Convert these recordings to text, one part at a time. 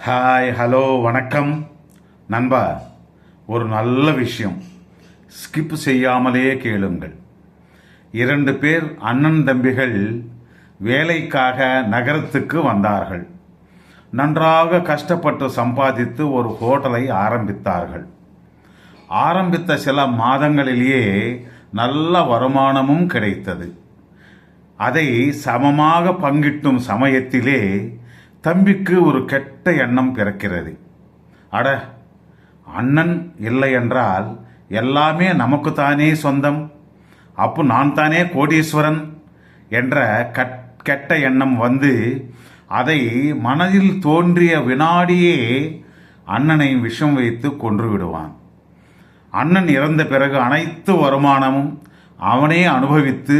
Hi, hello, வணக்கம் நண்பா. ஒரு நல்ல விஷயம், ஸ்கிப் செய்யாமலே கேளுங்கள். 2 பேர் அண்ணன் தம்பிகள் வேலைக்காக நகரத்துக்கு வந்தார்கள். நன்றாக கஷ்டப்பட்டு சம்பாதித்து ஒரு ஹோட்டலை ஆரம்பித்தார்கள். ஆரம்பித்த சில மாதங்களிலேயே நல்ல வருமானமும் கிடைத்தது. அதை சமமாக பங்கிட்டும் சமயத்திலே தம்பிக்கு ஒரு கெட்ட எண்ணம் பிறக்கிறது. அட, அண்ணன் இல்லை என்றால் எல்லாமே நமக்குத்தானே சொந்தம், அப்போ நான் தானே கோடீஸ்வரன் என்ற கெட்ட எண்ணம் வந்து அதை மனதில் தோன்றிய வினாடியே அண்ணனை விஷம் வைத்து கொன்று விடுவான். அண்ணன் இறந்த பிறகு அனைத்து வருமானமும் அவனே அனுபவித்து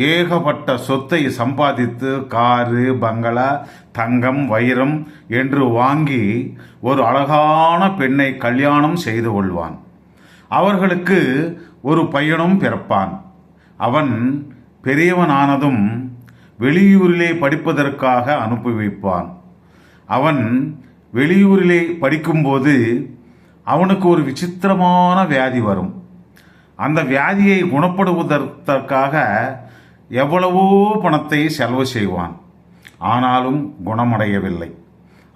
ஏகப்பட்ட சொத்தை சம்பாதித்து காரு, பங்களா, தங்கம், வைரம் என்று வாங்கி ஒரு அழகான பெண்ணை கல்யாணம் செய்து கொள்வான். அவர்களுக்கு ஒரு பையனும் பிறப்பான். அவன் பெரியவனானதும் வெளியூரிலே படிப்பதற்காக அனுப்பி வைப்பான். அவன் வெளியூரிலே படிக்கும்போது அவனுக்கு ஒரு விசித்திரமான வியாதி வரும். அந்த வியாதியை குணப்படுவதற்காக எவ்வளவோ பணத்தை செலவு செய்வான். ஆனாலும் குணமடையவில்லை.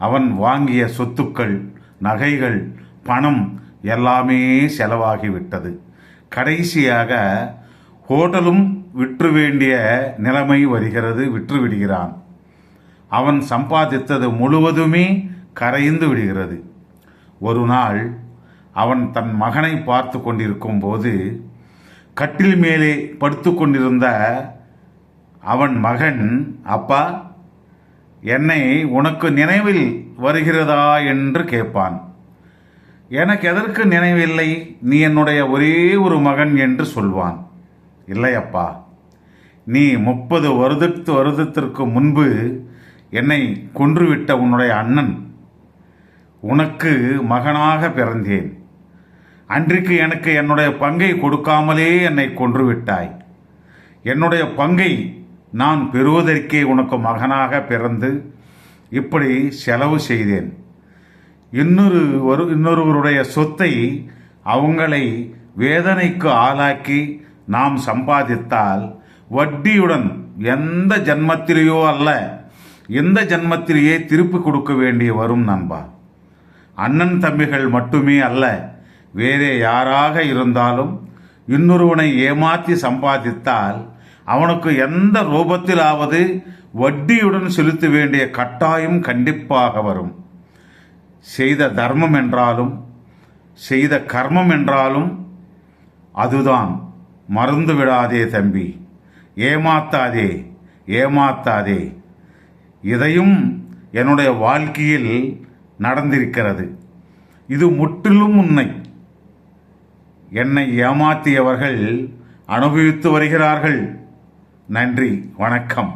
அவன் வாங்கிய சொத்துக்கள், நகைகள், பணம் எல்லாமே செலவாகிவிட்டது. கடைசியாக ஹோட்டலும் விற்று வேண்டிய நிலைமை வருகிறது. விற்றுவிடுகிறான். அவன் சம்பாதித்தது முழுவதுமே கரைந்து விடுகிறது. ஒரு நாள் அவன் தன் மகனை பார்த்து கொண்டிருக்கும் போது கட்டில் மேலே படுத்து கொண்டிருந்த அவன் மகன், அப்பா, என்னை உனக்கு நினைவில் வருகிறதா என்று கேட்பான். எனக்கு எதற்கு நினைவில்லை, நீ என்னுடைய ஒரே ஒரு மகன் என்று சொல்வான். இல்லை அப்பா, நீ 30 வருடத்திற்கு முன்பு என்னை கொன்றுவிட்ட உன்னுடைய அண்ணன், உனக்கு மகனாக பிறந்தேன். அன்றைக்கு எனக்கு என்னுடைய பங்கை கொடுக்காமலே என்னை கொன்றுவிட்டாய். என்னுடைய பங்கை நான் பெறுவதற்கே உனக்கு மகனாக பிறந்து இப்படி செலவு செய்தேன். இன்னொருவருடைய சொத்தை அவங்களை வேதனைக்கு ஆளாக்கி நாம் சம்பாதித்தால் வட்டியுடன் எந்த ஜன்மத்திலேயோ அல்ல, எந்த ஜன்மத்திலேயே திருப்பி கொடுக்க வேண்டிய வரும் நண்பா. அண்ணன் தம்பிகள் மட்டுமே அல்ல, வேறே யாராக இருந்தாலும் இன்னொருவனை ஏமாற்றி சம்பாதித்தால் அவனுக்கு எந்த ரூபத்திலாவது வட்டியுடன் செலுத்த வேண்டிய கட்டாயம் கண்டிப்பாக வரும். செய்த தர்மம் என்றாலும் செய்த கர்மம் என்றாலும் அதுதான். மறந்து விடாதே தம்பி, ஏமாத்தாதே, ஏமாத்தாதே. இதையும் என்னுடைய வாழ்க்கையில் நடந்திருக்கிறது. இது முற்றிலும் உண்மை. என்னை ஏமாற்றியவர்கள் அனுபவித்து வருகிறார்கள். நன்றி, வணக்கம்.